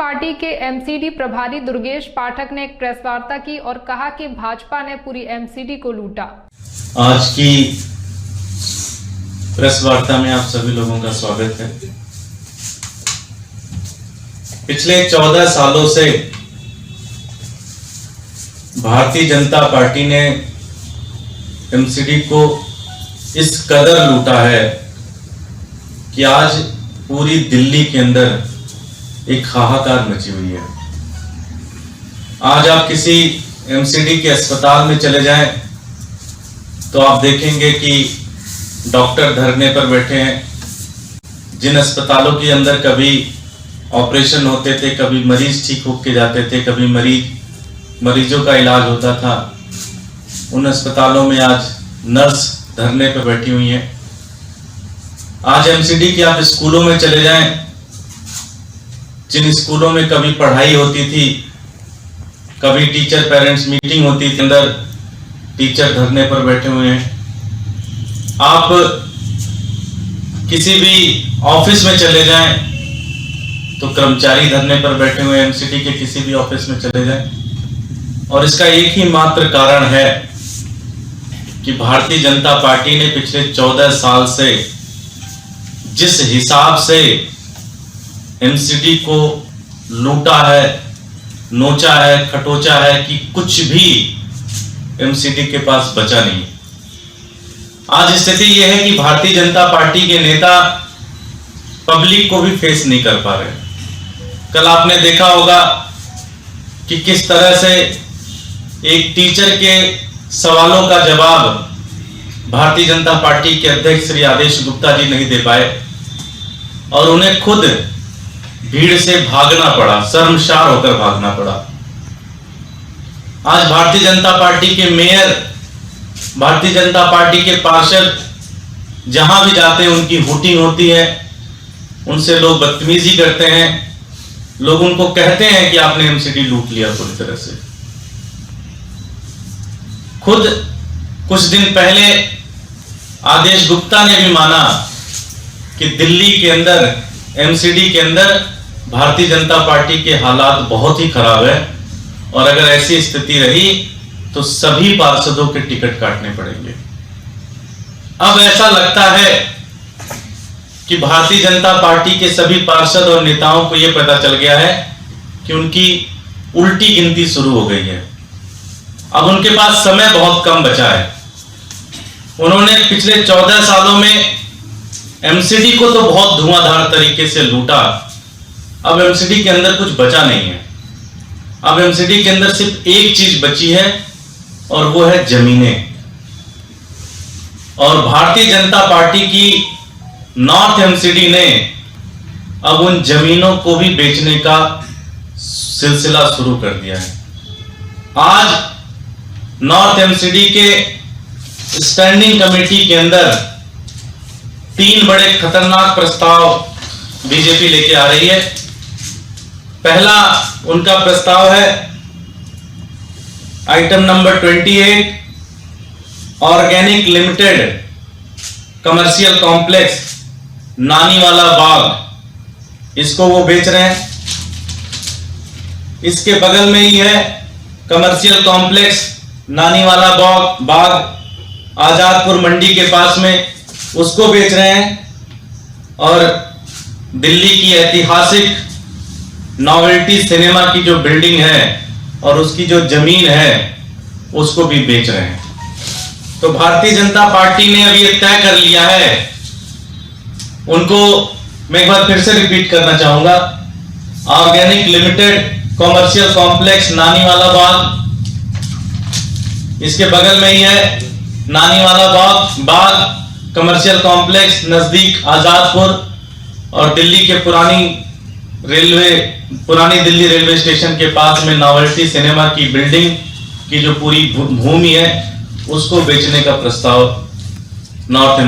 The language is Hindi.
पार्टी के एमसीडी प्रभारी दुर्गेश पाठक ने एक प्रेस वार्ता की और कहा कि भाजपा ने पूरी एमसीडी को लूटा। आज की प्रेस वार्ता में आप सभी लोगों का स्वागत है। पिछले 14 सालों से भारतीय जनता पार्टी ने एमसीडी को इस कदर लूटा है कि आज पूरी दिल्ली के अंदर एक हाहाकार मची हुई है। आज आप किसी एमसीडी के अस्पताल में चले जाएं तो आप देखेंगे कि डॉक्टर धरने पर बैठे हैं। जिन अस्पतालों के अंदर कभी ऑपरेशन होते थे, कभी मरीज ठीक होके जाते थे, कभी मरीजों का इलाज होता था, उन अस्पतालों में आज नर्स धरने पर बैठी हुई हैं। आज एमसीडी के आप स्कूलों में चले जाएं, जिन स्कूलों में कभी पढ़ाई होती थी, कभी टीचर पेरेंट्स मीटिंग होती थी, अंदर टीचर धरने पर बैठे हुए हैं। आप किसी भी ऑफिस में चले जाएं तो कर्मचारी धरने पर बैठे हुए हैं। एमसीडी के किसी भी ऑफिस में चले जाएं और इसका एक ही मात्र कारण है कि भारतीय जनता पार्टी ने पिछले 14 साल से जिस हिसाब से एमसीडी को लूटा है, नोचा है, खटोचा है कि कुछ भी एमसीडी के पास बचा नहीं। आज स्थिति यह है कि भारतीय जनता पार्टी के नेता पब्लिक को भी फेस नहीं कर पा रहे। कल आपने देखा होगा कि किस तरह से एक टीचर के सवालों का जवाब भारतीय जनता पार्टी के अध्यक्ष श्री आदेश गुप्ता जी नहीं दे पाए और उन्हें खुद भीड़ से भागना पड़ा, शर्मसार होकर भागना पड़ा। आज भारतीय जनता पार्टी के मेयर, भारतीय जनता पार्टी के पार्षद जहां भी जाते हैं उनकी हुटिंग होती है, उनसे लोग बदतमीजी करते हैं, लोग उनको कहते हैं कि आपने एमसीडी लूट लिया पूरी तरह से। खुद कुछ दिन पहले आदेश गुप्ता ने भी माना कि दिल्ली के अंदर एमसीडी के अंदर भारतीय जनता पार्टी के हालात बहुत ही खराब है और अगर ऐसी स्थिति रही तो सभी पार्षदों के टिकट काटने पड़ेंगे। अब ऐसा लगता है कि भारतीय जनता पार्टी के सभी पार्षद और नेताओं को यह पता चल गया है कि उनकी उल्टी गिनती शुरू हो गई है। अब उनके पास समय बहुत कम बचा है। उन्होंने पिछले 14 सालों में एमसीडी को तो बहुत धुआंधार तरीके से लूटा। अब एमसीडी के अंदर कुछ बचा नहीं है। अब एमसीडी के अंदर सिर्फ एक चीज बची है और वो है जमीनें। और भारतीय जनता पार्टी की नॉर्थ एमसीडी ने अब उन जमीनों को भी बेचने का सिलसिला शुरू कर दिया है। आज नॉर्थ एमसीडी के स्टैंडिंग कमेटी के अंदर 3 बड़े खतरनाक प्रस्ताव बीजेपी लेके आ रही है। पहला उनका प्रस्ताव है item number 28, organic limited commercial complex Naniwala Bagh, इसको वो बेच रहे हैं। इसके बगल में ही है कमर्शियल कॉम्प्लेक्स नानीवाला बाग आजादपुर मंडी के पास में, उसको बेच रहे हैं। और दिल्ली की ऐतिहासिक नॉवेल्टी सिनेमा की जो बिल्डिंग है और उसकी जो जमीन है उसको भी बेच रहे हैं। तो भारतीय जनता पार्टी ने अभी तय कर लिया है, उनको मैं एक बार फिर से रिपीट करना चाहूंगा, organic limited commercial complex Naniwala बाग, इसके बगल में ही है नानीवाला बाग कमर्शियल कॉम्प्लेक्स नजदीक आजादपुर और दिल्ली के पुरानी दिल्ली रेलवे स्टेशन के पास में नॉवेल्टी सिनेमा की बिल्डिंग की जो पूरी भूमि है उसको बेचने का प्रस्ताव नॉर्थ